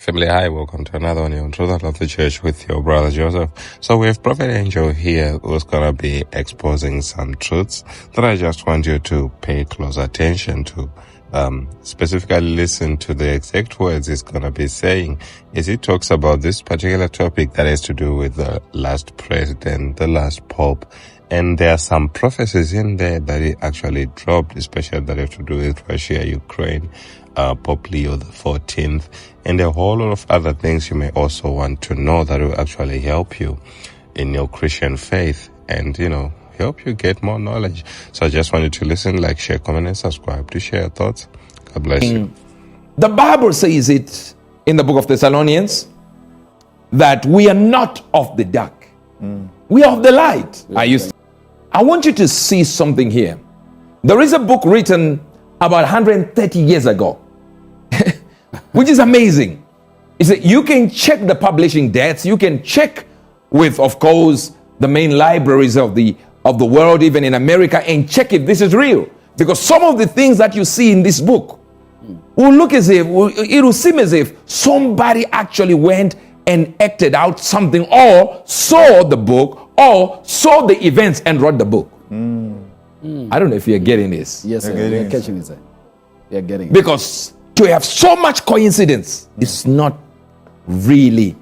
Family, hi, welcome to another one on Truth of the Church with your brother Joseph. So we have Prophet Angel here who's going to be exposing some truths that I just want you to pay close attention to. Specifically listen to the exact words he's going to be saying as he talks about this particular topic that has to do with the last president, the last pope. And there are some prophecies in there that he actually dropped, especially that have to do with Russia, Ukraine, Pope Leo the 14th, and a whole lot of other things you may also want to know that will actually help you in your Christian faith and, help you get more knowledge. So I just want you to listen, like, share, comment, and subscribe to share your thoughts. God bless you. The Bible says it in the book of Thessalonians that we are not of the dark. We are of the light. I want you to see something here. There is a book written about 130 years ago, which is amazing. It's that you can check the publishing dates. You can check with, of course, the main libraries of the world, even in America, and check if this is real. Because some of the things that you see in this book will look as if, it will seem as if somebody actually went and acted out something, or saw the book, or saw the events and wrote the book. I don't know if you're getting this. Yes, sir. We're catching it, sir. You're getting it. Because to have so much coincidence is not really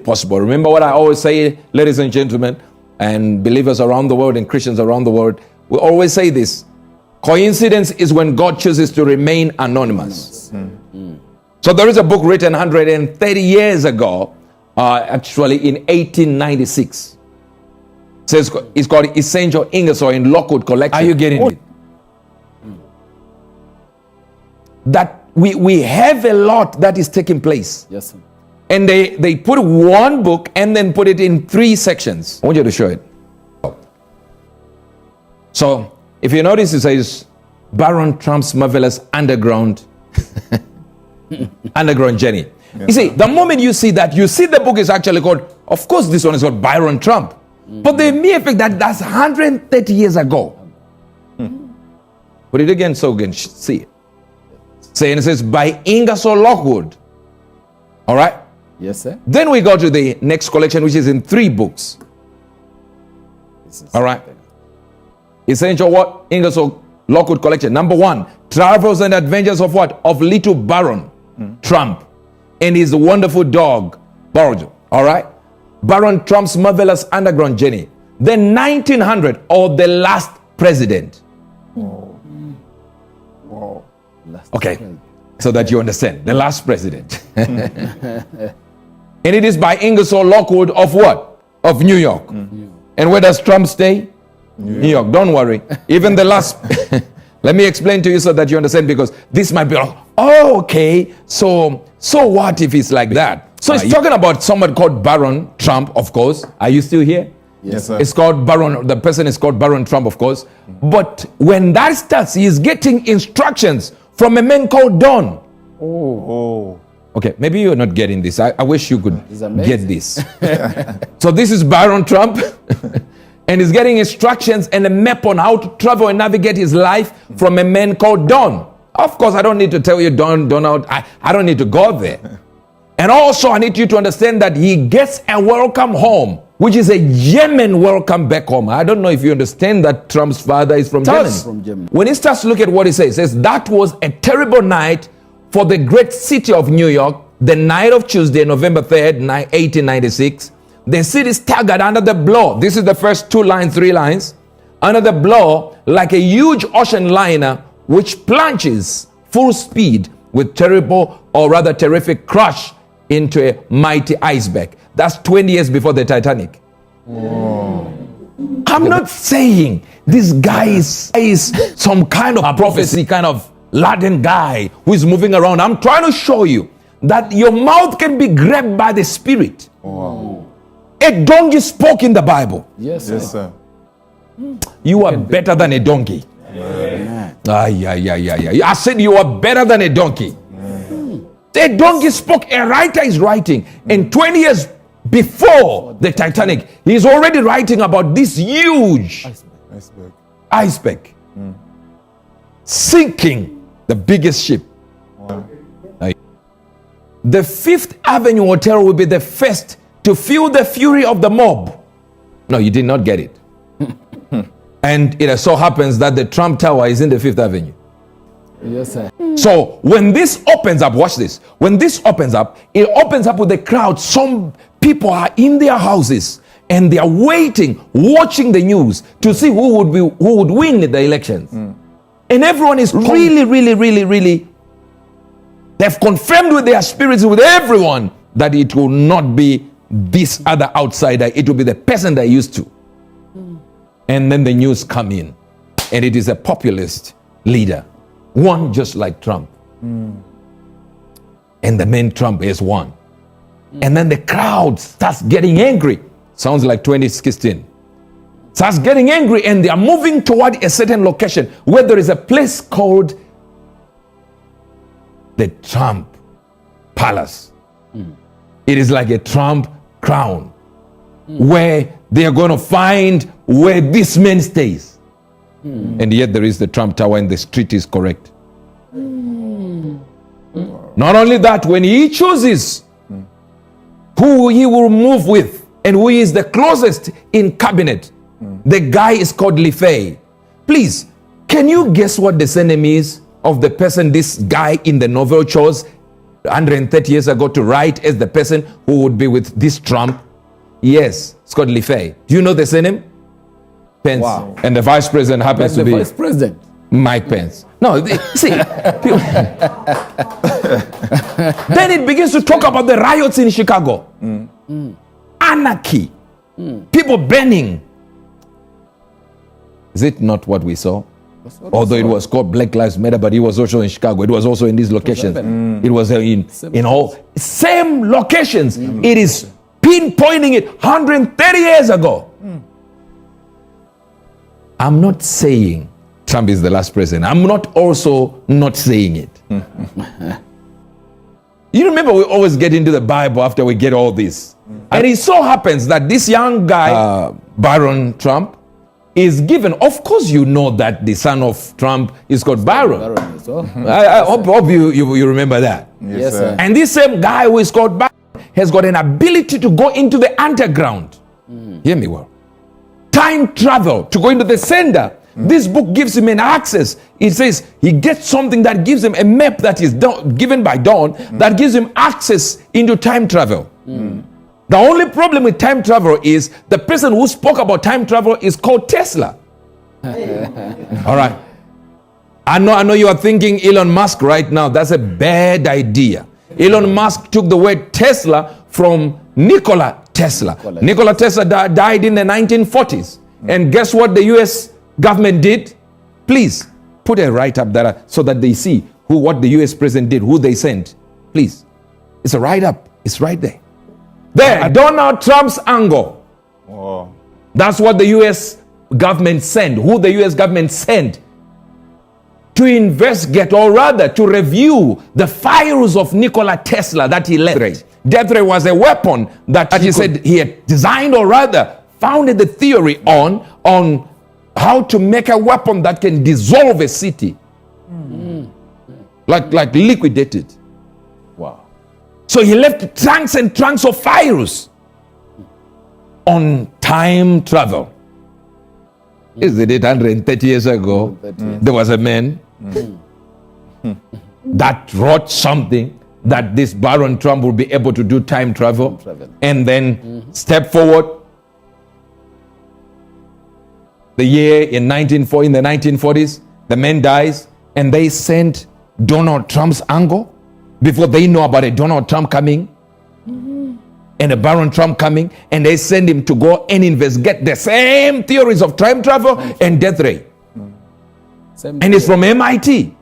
possible. Remember what I always say, ladies and gentlemen, and believers around the world and Christians around the world, we always say this: coincidence is when God chooses to remain anonymous. So there is a book written 130 years ago, actually in 1896. Says it's called Essential Ingersoll in Lockwood Collection. Are you getting it? That we have a lot that is taking place. Yes, sir. And they put one book and then put it in 3 sections. I want you to show it. So if you notice, it says Baron Trump's marvelous underground journey. Yes, you see, the moment you see that, you see the book is actually called, of course this one is called Byron Trump. But the mere fact that's 130 years ago. Put it again so you can see it. And it says by Ingersoll Lockwood. All right? Yes, sir. Then we go to the next collection, which is in 3 books. All right? Essential what? Ingersoll Lockwood Collection. Number 1, Travels and Adventures of what? Of Little Baron Trump and his wonderful dog, Borjo. All right? Baron Trump's marvelous underground journey. Then 1900, or the last president. Wow. Okay, so that you understand, the last president. And it is by Ingersoll Lockwood of what? Of New York. And where does Trump stay? New York. Don't worry. Even the last, let me explain to you so that you understand, because this might be, okay, so what if it's like that? So it's talking about someone called Baron Trump, of course. Are you still here? Yes, sir. It's called Baron, the person is called Baron Trump, of course. But when that starts, he is getting instructions from a man called Don. Okay, maybe you're not getting this. I wish you could get this. So this is Baron Trump, and he's getting instructions and a map on how to travel and navigate his life from a man called Don. Of course, I don't need to tell you Donald. I don't need to go there. And also, I need you to understand that he gets a welcome home, which is a Yemen welcome back home. I don't know if you understand that Trump's father is from Yemen. When he starts to look at what he says, that was a terrible night for the great city of New York, the night of Tuesday, November 3rd, 1896. The city staggered under the blow. This is the first 3 lines. Under the blow, like a huge ocean liner, which plunges full speed with terrible, or rather terrific, crash into a mighty iceberg. That's 20 years before the Titanic. I'm not saying this guy is some kind of prophecy, kind of Latin guy who is moving around. I'm trying to show you that your mouth can be grabbed by the Spirit. A donkey spoke in the Bible. Yes, sir. You are better than a donkey. I said you are better than a donkey. A donkey spoke, a writer is writing, and 20 years before the Titanic, he's already writing about this huge iceberg sinking the biggest ship. the Fifth Avenue Hotel will be the first to feel the fury of the mob. No, you did not get it. And it so happens that the Trump Tower is in the Fifth Avenue. Yes, sir. So when this opens up, watch this. When this opens up, it opens up with the crowd. Some people are in their houses and they are waiting, watching the news to see who would win the elections. And everyone is really, they've confirmed with their spirits, with everyone, that it will not be this other outsider. It will be the person they're used to. And then the news come in, and it is a populist leader, one just like Trump. And the man Trump is one. And then the crowd starts getting angry. Sounds like 2016. Starts getting angry, and they are moving toward a certain location where there is a place called the Trump Palace. It is like a Trump crown, where they are going to find where this man stays. And yet there is the Trump Tower, and the street is correct. Not only that, when he chooses who he will move with and who is the closest in cabinet, the guy is called Lifei. Please, can you guess what the surname is of the person this guy in the novel chose 130 years ago to write as the person who would be with this Trump? Yes, it's called Lifei. Do you know the surname? Pence. Wow. And the vice president happens to be vice president. Mike Pence. No, see. Then it begins to talk about the riots in Chicago. Anarchy. People burning. Is it not what we saw? Although it was called Black Lives Matter, but it was also in Chicago. It was also in these locations. It was in all same locations. It is pinpointing it 130 years ago. I'm not saying Trump is the last president. I'm not also not saying it. You remember we always get into the Bible after we get all this. And it so happens that this young guy, Baron Trump, is given, of course you know that the son of Trump is called Baron. I hope you remember that. Yes, sir. And this same guy who is called Baron has got an ability to go into the underground. Hear me well. Time travel, to go into the sender. This book gives him an access. It says he gets something that gives him a map that is given by Dawn that gives him access into time travel. The only problem with time travel is the person who spoke about time travel is called Tesla. All right. I know you are thinking Elon Musk right now. That's a bad idea. Elon Musk took the word Tesla from Nikola Tesla. Nikola Tesla died in the 1940s. And guess what the US government did? Please put a write-up there so that they see what the US president did, who they sent. Please. It's a write-up. It's right there. There, Donald Trump's angle. Wow. That's what the US government sent, who the US government sent to investigate, or rather to review the files of Nikola Tesla that he left. Death ray was a weapon that he said he had designed, or rather founded the theory on how to make a weapon that can dissolve a city. Like liquidate it. Wow. So he left trunks and trunks of files on time travel. Isn't it 130 years ago? There was a man that wrote something that this Baron Trump will be able to do time travel. And then step forward. The year in the 1940s, the man dies, and they sent Donald Trump's angle before they know about a Donald Trump coming and a Baron Trump coming, and they send him to go and investigate the same theories of time travel and death ray. And it's from MIT.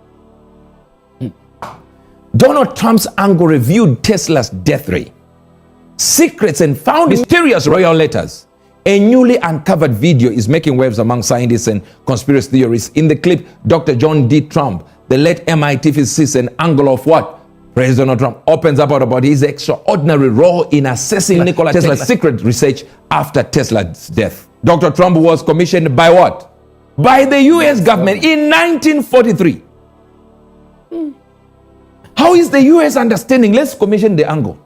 Donald Trump's angle reviewed Tesla's death ray, secrets, and found mysterious royal letters. A newly uncovered video is making waves among scientists and conspiracy theorists. In the clip, Dr. John D. Trump, the late MIT physicist and angle of what? President Donald Trump, opens up about his extraordinary role in assessing Nikola Tesla's secret research after Tesla's death. Dr. Trump was commissioned by what? By the US government in 1943. How is the US understanding? Let's commission the angle.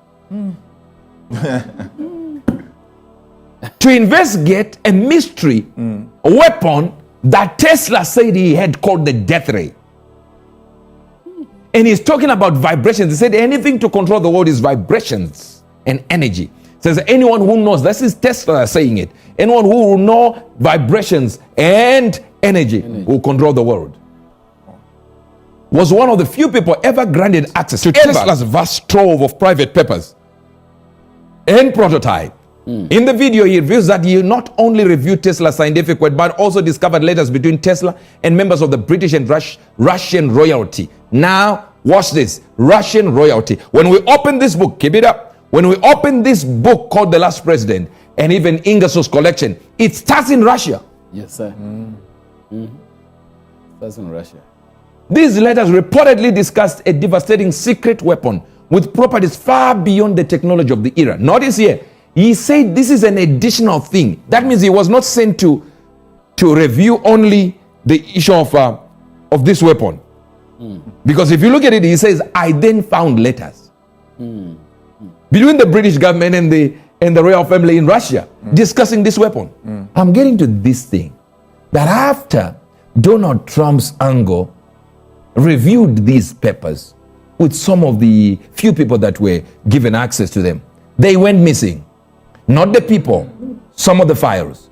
To investigate a mystery weapon that Tesla said he had called the death ray. And he's talking about vibrations. He said anything to control the world is vibrations and energy. Says anyone who knows, this is Tesla saying it, anyone who will know vibrations and energy will control the world. Was one of the few people ever granted access to Tesla's vast trove of private papers and prototype. In the video, he reveals that he not only reviewed Tesla's scientific work, but also discovered letters between Tesla and members of the British and Russian royalty. Now, watch this. Russian royalty. When we open this book, keep it up. When we open this book called The Last President, and even Ingersoll's collection, it starts in Russia. Yes, sir. That's in Russia. These letters reportedly discussed a devastating secret weapon with properties far beyond the technology of the era. Notice here, he said this is an additional thing. That means he was not sent to review only the issue of this weapon. Because if you look at it, he says, I then found letters between the British government and the royal family in Russia discussing this weapon. I'm getting to this thing, that after Donald Trump's angle reviewed these papers with some of the few people that were given access to them, they went missing. Not the people, some of the files.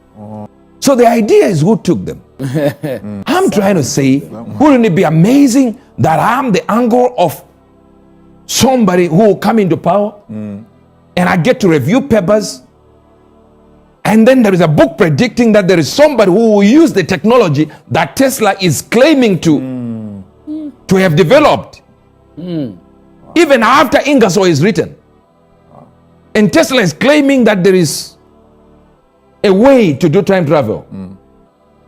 So the idea is who took them. I'm trying to say, wouldn't it be amazing that I'm the angle of somebody who will come into power and I get to review papers, and then there is a book predicting that there is somebody who will use the technology that Tesla is claiming to have developed even after Ingersoll is written. And Tesla is claiming that there is a way to do time travel.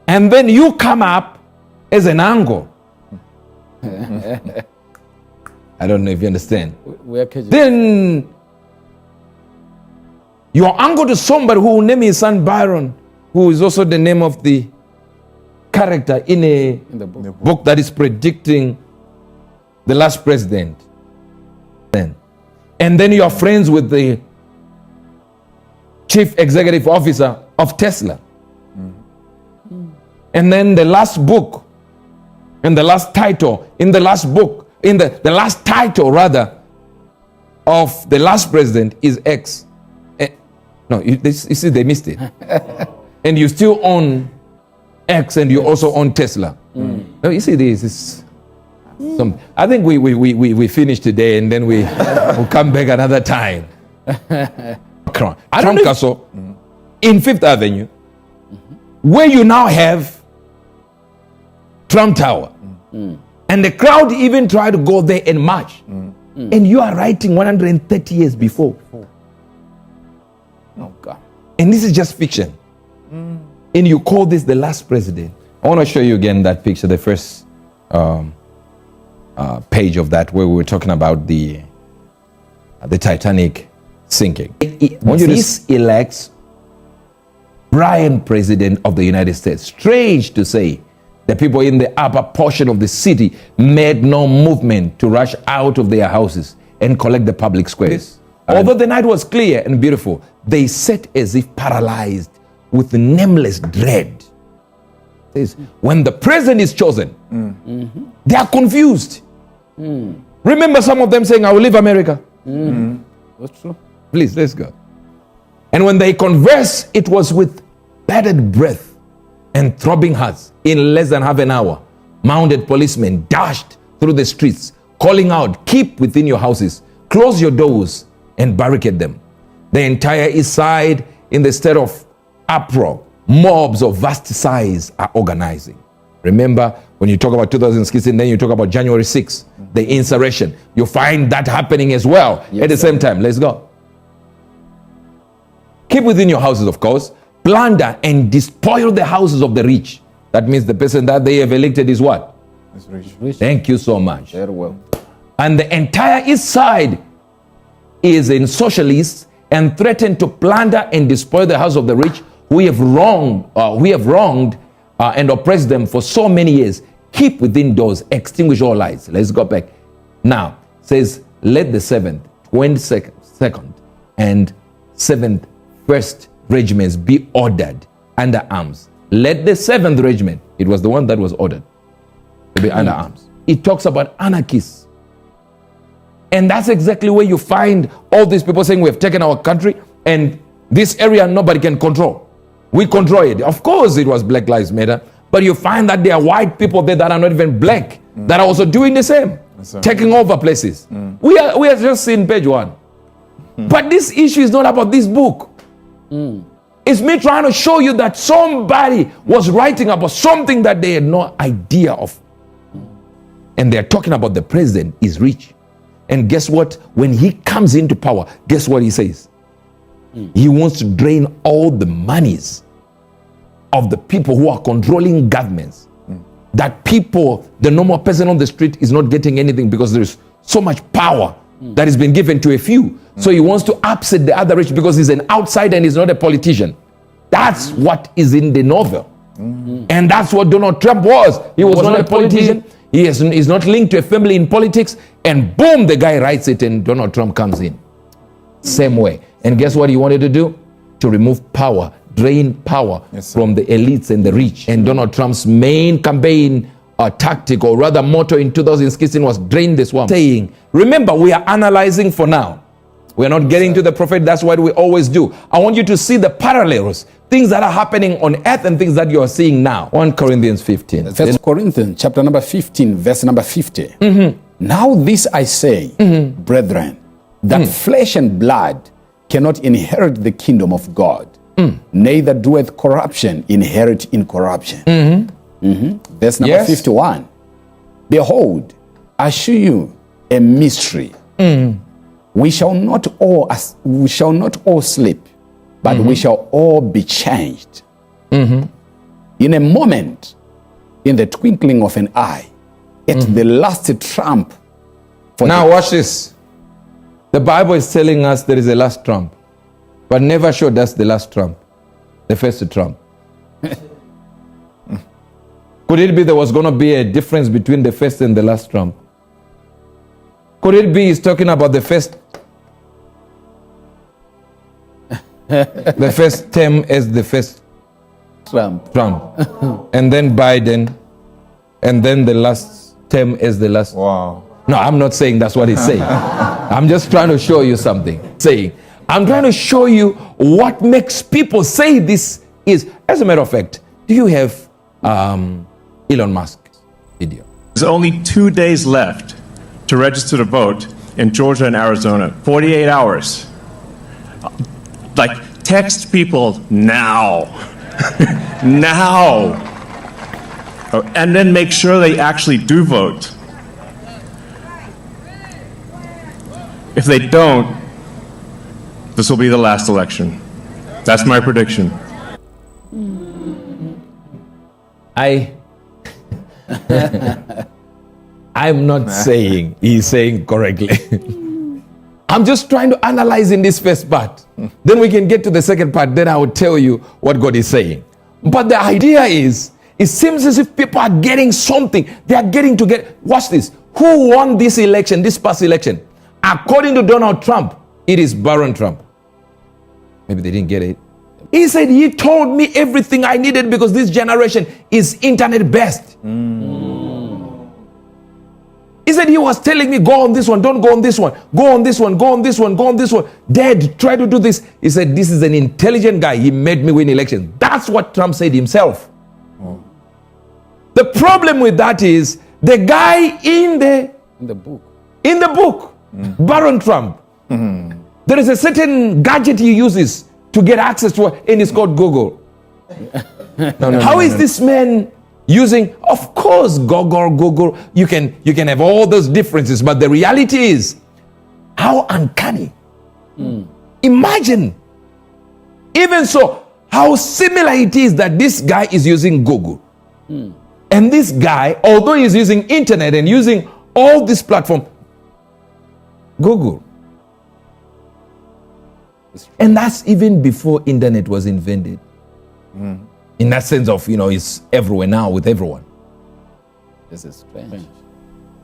And then you come up as an angle. I don't know if you understand. Then your angle to somebody who will name his son Byron, who is also the name of the character in the book that is predicting the last president. And then you are friends with the chief executive officer of Tesla. And then the last book and the last title in the last book, in the last title rather of the last president is X. No, you see, they missed it. And you still own X and you also own Tesla. No, you see, this is some. I think we finish today and then we'll come back another time. Trump Castle in Fifth Avenue, where you now have Trump Tower. And the crowd even tried to go there and march. And you are writing 130 years before. Oh, God. And this is just fiction. And you call this the last president. I want to show you again that picture, the first page of that, where we were talking about the Titanic sinking. This elects Brian president of the United States. Strange to say, the people in the upper portion of the city made no movement to rush out of their houses and collect the public squares. Although the night was clear and beautiful, they sat as if paralyzed with nameless dread. When the president is chosen, they are confused. Remember some of them saying, I will leave America. That's true. Please, let's go. And when they converse, it was with bated breath and throbbing hearts. In less than half an hour, mounted policemen dashed through the streets, calling out, keep within your houses, close your doors, and barricade them. The entire east side in the state of uproar. Mobs of vast size are organizing. Remember, when you talk about 2016, then you talk about January 6th, the insurrection. You find that happening as well at the same time. Let's go. Keep within your houses, of course. Plunder and despoil the houses of the rich. That means the person that they have elected is what? It's rich. Thank you so much. Very well. And the entire east side is in socialists and threaten to plunder and despoil the house of the rich who have wronged and oppressed them for so many years. Keep within doors, extinguish all lights. Let's go back. Now, says, let the 7th, 22nd, and 7th, 1st regiments be ordered under arms. Let the 7th regiment, it was the one that was ordered to be under arms. It talks about anarchists. And that's exactly where you find all these people saying we have taken our country and this area nobody can control. We control it. Of course it was Black Lives Matter, but you find that there are white people there that are not even black that are also doing the same, taking over places. We are just seeing page 1. But this issue is not about this book. It's me trying to show you that somebody was writing about something that they had no idea of. And they're talking about the president is rich. And guess what? When he comes into power, guess what he says? He wants to drain all the monies of the people who are controlling governments. That people, the normal person on the street is not getting anything because there's so much power that has been given to a few. So he wants to upset the other rich because he's an outsider and he's not a politician. That's what is in the novel. And that's what Donald Trump was. He was not a politician. He's not linked to a family in politics. And boom, the guy writes it and Donald Trump comes in. Same way. And guess what he wanted to do? To remove power, drain power from the elites and the rich. And Donald Trump's main campaign tactic, or rather motto in 2016 was drain the swamp. Saying, remember, we are analyzing for now. We're not getting to the prophet. That's what we always do. I want you to see the parallels, things that are happening on earth and things that you are seeing now. 1 Corinthians 15. 1 Corinthians chapter number 15, verse number 50. Now this I say, brethren, that flesh and blood cannot inherit the kingdom of God, neither doeth corruption inherit incorruption. Verse number 51. Behold, I show you a mystery. We shall not all sleep, but we shall all be changed. In a moment, in the twinkling of an eye, at the last trump. Now watch this. The Bible is telling us there is a last trump, but never showed us the last trump, the first trump. Could it be there was going to be a difference between the first and the last trump? Could it be he's talking about the first term as the first Trump, and then Biden, and then the last term as the last? Wow. No, I'm not saying that's what he's saying. I'm just trying to show you something. I'm trying to show you what makes people say this is. As a matter of fact, do you have Elon Musk's video? There's only 2 days left to register to vote in Georgia and Arizona. 48 hours. Like, text people now. Now. And then make sure they actually do vote. If they don't, this will be the last election. That's my prediction. I'm not saying he's saying correctly. I'm just trying to analyze in this first part. Then we can get to the second part. Then I will tell you what God is saying. But the idea is, it seems as if people are getting something. They are getting to get, watch this. Who won this election, this past election? According to Donald Trump, it is Baron Trump. Maybe they didn't get it. He said, he told me everything I needed because this generation is internet based. He said he was telling me, go on this one, don't go on this one, go on this one, go on this one, go on this one. Dad, try to do this. He said, this is an intelligent guy. He made me win elections. That's what Trump said himself. The problem with that is the guy in the book, Baron Trump, there is a certain gadget he uses to get access to it, and it's called Google. How is this man using? Of course, Google. You can have all those differences, but the reality is how uncanny. Imagine, even so, how similar it is that this guy is using Google, and this guy, although he's using internet and using all this platform, Google. And that's even before internet was invented. In that sense of, it's everywhere now with everyone. This is strange.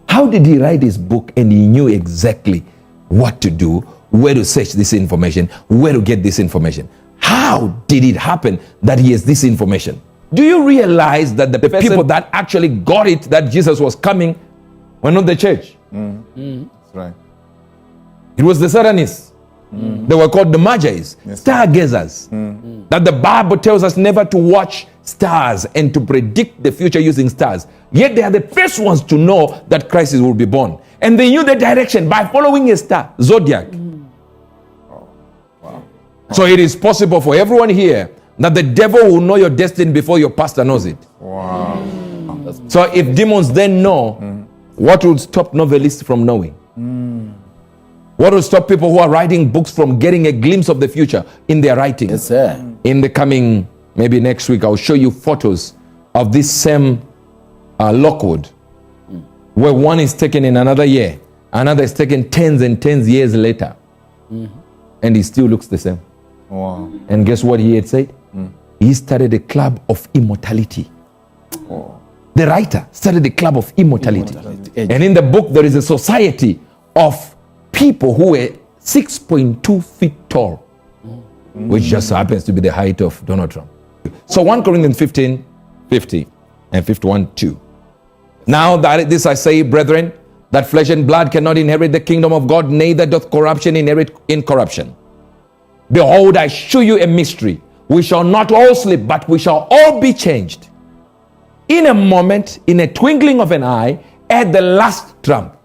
How How did he write his book and he knew exactly what to do, where to search this information, where to get this information? How did it happen that he has this information? Do you realize that the people that actually got it, that Jesus was coming, were not the church? That's right. It was the Satanists. They were called the Magi's, stargazers. That the Bible tells us never to watch stars and to predict the future using stars. Yet they are the first ones to know that Christ will be born. And they knew the direction by following a star, zodiac. So it is possible for everyone here that the devil will know your destiny before your pastor knows it. Wow. So if demons then know, what will stop novelists from knowing? What will stop people who are writing books from getting a glimpse of the future in their writing? Yes, sir. In the coming, maybe next week, I'll show you photos of this same Lockwood, where one is taken in another year, another is taken tens and tens years later, and he still looks the same. Wow. And guess what he had said? He started a club of immortality. The writer started the club of immortality. And in the book, there is a society of people who were 6.2 feet tall, which just happens to be the height of Donald Trump. So 1 Corinthians 15, 50 and 51, 2. Now that this I say, brethren, that flesh and blood cannot inherit the kingdom of God, neither doth corruption inherit incorruption. Behold, I show you a mystery. We shall not all sleep, but we shall all be changed. In a moment, in a twinkling of an eye, at the last trump.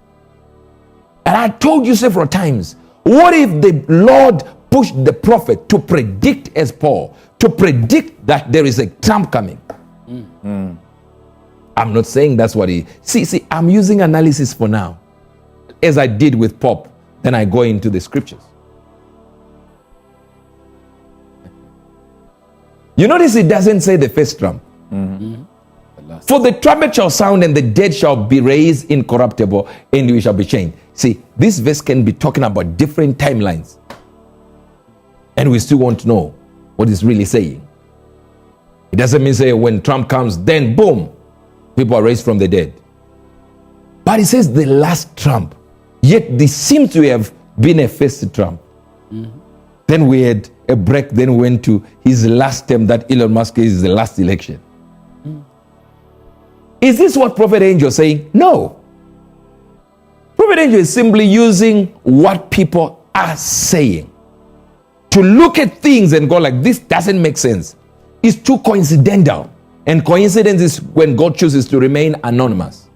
And I told you several times, what if the Lord pushed the prophet to predict, as Paul, to predict that there is a trump coming? I'm not saying that's what he... See, I'm using analysis for now. As I did with Pop, then I go into the scriptures. You notice it doesn't say the first trump. For the trumpet shall sound and the dead shall be raised incorruptible and we shall be changed. See, this verse can be talking about different timelines. And we still want to know what it's really saying. It doesn't mean say when Trump comes, then boom, people are raised from the dead. But it says the last trump. Yet this seems to have been a first trump. Then we had a break, then we went to his last term, that Elon Musk is the last election. Is this what Prophet Angel is saying? No. Prophet Angel is simply using what people are saying to look at things and go like, this doesn't make sense. It's too coincidental. And coincidence is when God chooses to remain anonymous.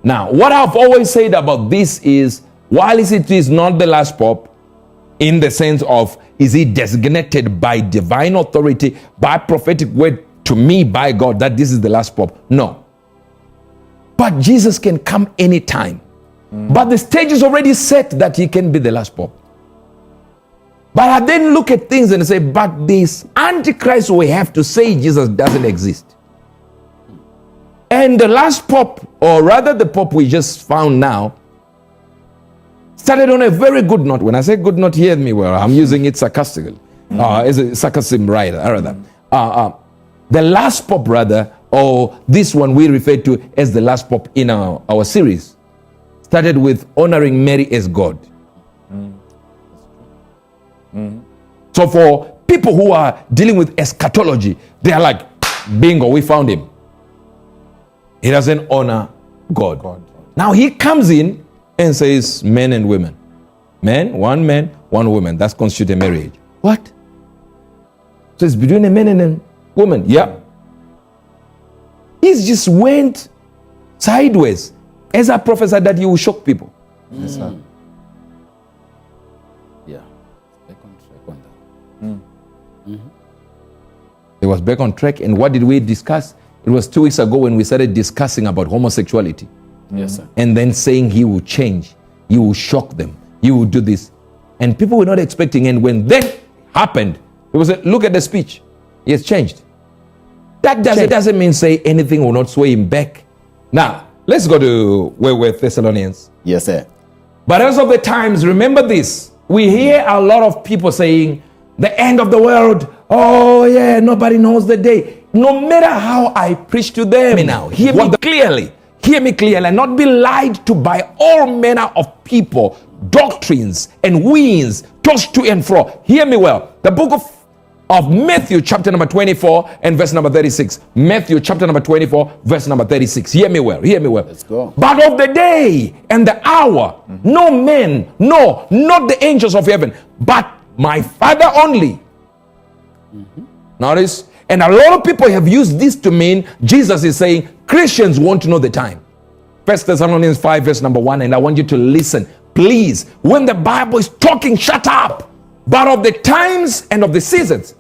Now, what I've always said about this is, while it is not the last pope, in the sense of, is he designated by divine authority, by prophetic word to me, by God, that this is the last pope? No. But Jesus can come anytime. But the stage is already set that he can be the last pope. But I then look at things and say, but this Antichrist, we have to say Jesus doesn't exist. And the last pope, or rather the pope we just found now, started on a very good note. When I say good note, hear me well. I'm using it sarcastically. As a sarcasm rather. The last pope, rather, or this one we refer to as the last pope in our series, started with honoring Mary as God. So for people who are dealing with eschatology, they are like, bingo, we found him. He doesn't honor God. Now he comes in and says men and women. Man, one woman. That's constitute a marriage. What? So it's between a man and a woman. Yeah. He just went sideways. As I prophesied that he will shock people. Yes, sir. Yeah. Back on track on that. It was back on track. And what did we discuss? It was 2 weeks ago when we started discussing about homosexuality. Yes, sir. And then saying he will change, he will shock them, he will do this. And people were not expecting. And when that happened, it was look at the speech. He has changed. That doesn't mean say anything will not sway him back. Now, let's go to where we're Thessalonians. Yes, sir. But as of the times, remember this. We hear a lot of people saying, the end of the world. Oh yeah, nobody knows the day. No matter how I preach to them now, hear me clearly. hear me clearly, and not be lied to by all manner of people, doctrines and winds, tossed to and fro. Hear me well. The book of Matthew chapter number 24 and verse number 36. Matthew chapter number 24 verse number 36. Hear me well. Hear me well. Let's go. But of the day and the hour, no men, no, not the angels of heaven, but my Father only. Notice, and a lot of people have used this to mean Jesus is saying Christians won't know the time. 1 Thessalonians 5 verse number 1, and I want you to listen. Please, when the Bible is talking, shut up. But of the times and of the seasons.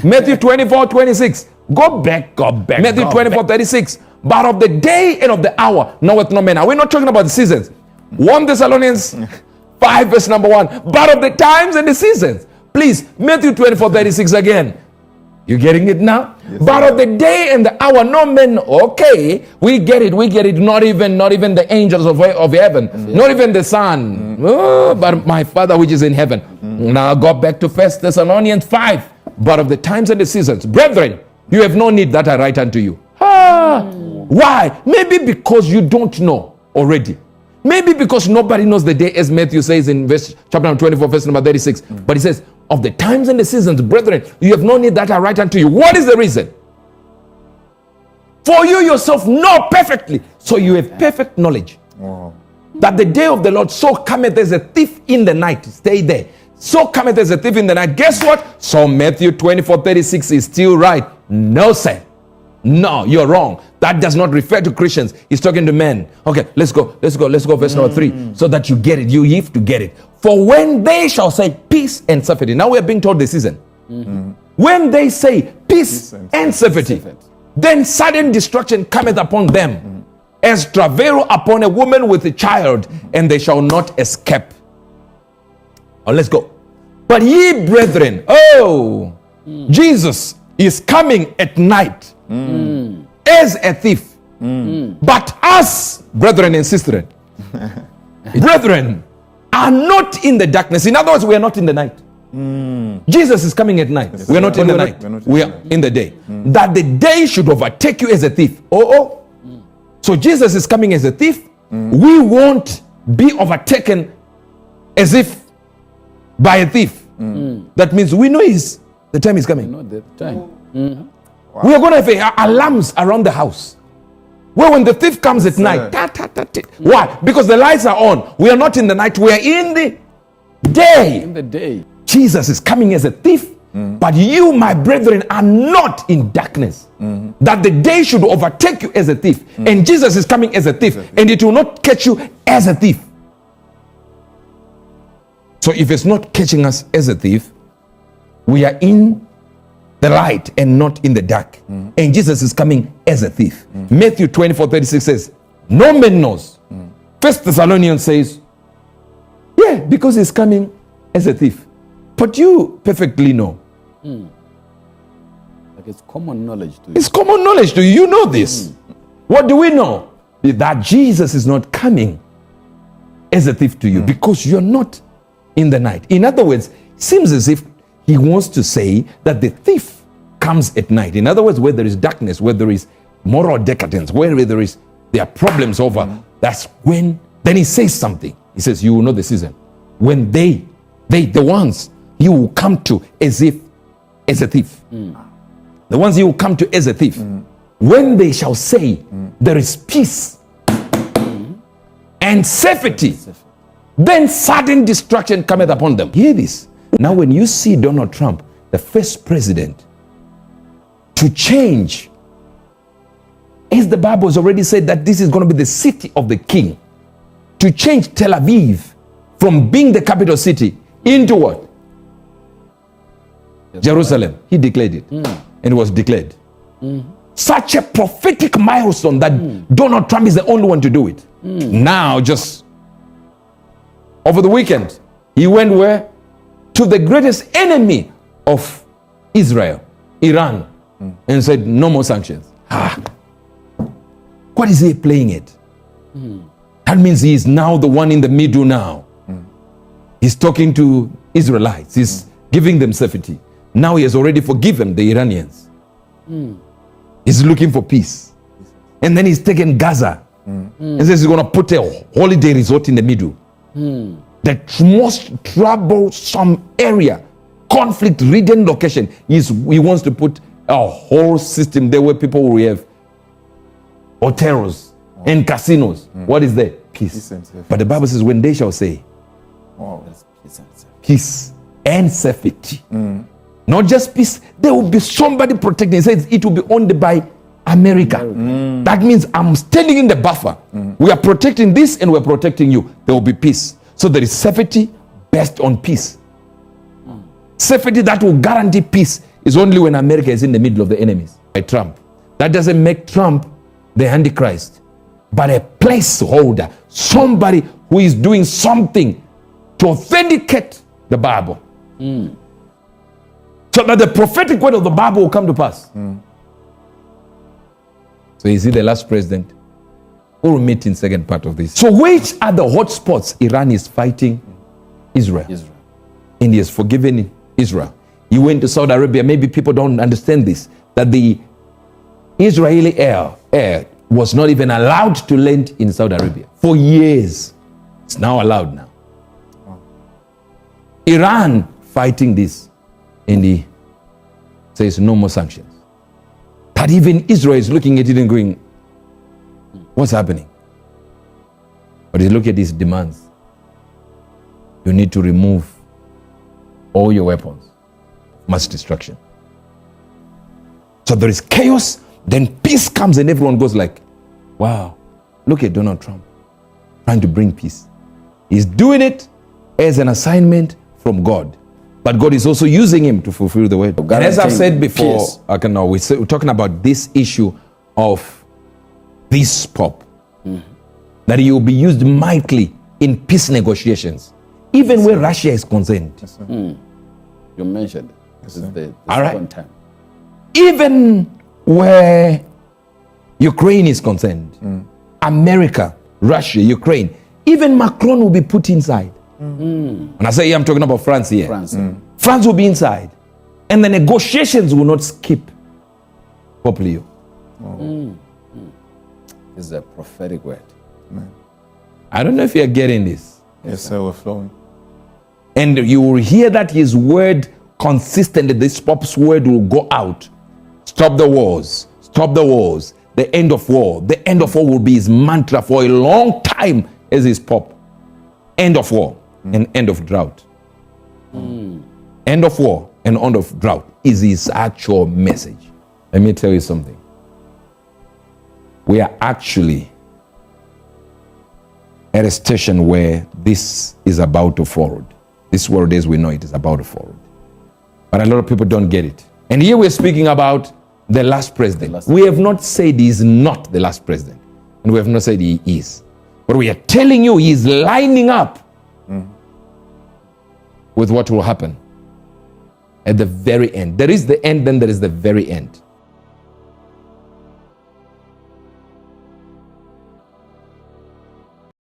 Matthew 24, 26. Go back. Matthew 24, 36. But of the day and of the hour, knoweth no man. Now, we're not talking about the seasons. 1 Thessalonians 5 verse number 1. But of the times and the seasons. Please, Matthew 24, 36 again. You getting it now? Yes, but of the day and the hour, no man. Okay, we get it. Not even the angels of heaven, not even the Son. Oh, but my Father which is in heaven. Now go back to 1 Thessalonians 5. But of the times and the seasons, brethren, you have no need that I write unto you. Why? Maybe because you don't know already. Maybe because nobody knows the day, as Matthew says in chapter 24, verse number 36. But he says, of the times and the seasons, brethren, you have no need that I write unto you. What is the reason? For you yourself know perfectly. So you have perfect knowledge. Wow. That the day of the Lord so cometh as a thief in the night. Stay there. So cometh as a thief in the night. Guess what? So Matthew 24, 36 is still right. No, sir. No, you're wrong. That does not refer to Christians. He's talking to men. Okay, let's go. Verse number 3. So that you get it. You have to get it. For when they shall say peace and safety. Now we are being told the season. When they say peace and safety, then sudden destruction cometh upon them, as travail upon a woman with a child, and they shall not escape. Oh, let's go. But ye brethren, Jesus is coming at night as a thief. But us, brethren and sisters, brethren, are not in the darkness. In other words, we are not in the night. Jesus is coming at night. Yes, we are not in the night. We are in the day. That the day should overtake you as a thief. So Jesus is coming as a thief. We won't be overtaken as if by a thief. That means we know the time is coming. We know the time. Wow. We are going to have alarms around the house. Well, when the thief comes at night, why? Because the lights are on. We are not in the night. We are in the day. In the day. Jesus is coming as a thief, but you, my brethren, are not in darkness. That the day should overtake you as a thief. And Jesus is coming as a thief, and it will not catch you as a thief. So if it's not catching us as a thief, we are in the light and not in the dark. And Jesus is coming as a thief. Matthew 24, 36 says, no man knows. 1 Thessalonians says, yeah, because he's coming as a thief. But you perfectly know. Like it's common knowledge to you. It's common knowledge to you. You know this. What do we know? That Jesus is not coming as a thief to you because you're not in the night. In other words, it seems as if he wants to say that the thief comes at night. In other words, where there is darkness, where there is moral decadence, where there are problems over, that's when, then he says something. He says, you will know the season. When the ones you will come to as a thief. The ones you will come to as a thief. When they shall say, there is peace and safety, then sudden destruction cometh upon them. Hear this. Now when you see Donald Trump, the first president, to change, as the Bible has already said that this is going to be the city of the king, to change Tel Aviv from being the capital city into what? Yes, Jerusalem. He declared it. And it was declared. Such a prophetic milestone that Donald Trump is the only one to do it. Now, just over the weekend, he went where? To the greatest enemy of Israel, Iran, and said, no more sanctions. What is he playing it? That means he is now the one in the middle now. He's talking to Israelites. He's giving them safety. Now he has already forgiven the Iranians. He's looking for peace. And then he's taken Gaza And says he's going to put a holiday resort in the middle. The most troublesome area, conflict-ridden location, he wants to put a whole system there where people will have hotels and casinos. What is there? Peace. But the Bible says, when they shall say, peace and safety. Not just peace, there will be somebody protecting. It says it will be owned by America. That means I'm standing in the buffer. We are protecting this and we're protecting you. There will be peace. So there is safety based on peace. Safety that will guarantee peace is only when America is in the middle of the enemies by Trump. That doesn't make Trump the Antichrist, but a placeholder, somebody who is doing something to authenticate the Bible. So that the prophetic word of the Bible will come to pass. So is he the last president? We'll meet in second part of this. So which are the hot spots Iran is fighting Israel? India is forgiving Israel. You went to Saudi Arabia. Maybe people don't understand this, that the Israeli air was not even allowed to land in Saudi Arabia for years. It's now allowed now. Iran fighting this in the says no more sanctions. That even Israel is looking at it and going, what's happening? But you look at these demands. You need to remove all your weapons, mass destruction. So there is chaos, then peace comes and everyone goes like, wow, look at Donald Trump trying to bring peace. He's doing it as an assignment from God. But God is also using him to fulfill the word. And as I've said before, we're talking about this issue of this Pope, that he will be used mightily in peace negotiations, even where Russia is concerned. You mentioned it. This is the second time. Even where Ukraine is concerned, America, Russia, Ukraine, even Macron will be put inside. And I say, I'm talking about France here. France will be inside. And the negotiations will not skip Pope Leo. This is a prophetic word. I don't know if you're getting this. Yes, sir, we're flowing. And you will hear that his word consistently, this Pope's word will go out. Stop the wars. Stop the wars. The end of war. The end of war will be his mantra for a long time as his Pope. End of war and end of drought. End of war and end of drought is his actual message. Let me tell you something. We are actually at a station where this is about to forward. This world as we know it is about to forward. But a lot of people don't get it. And here we're speaking about the last president. We have not said he is not the last president. And we have not said he is. But we are telling you he is lining up with what will happen at the very end. There is the end, then there is the very end.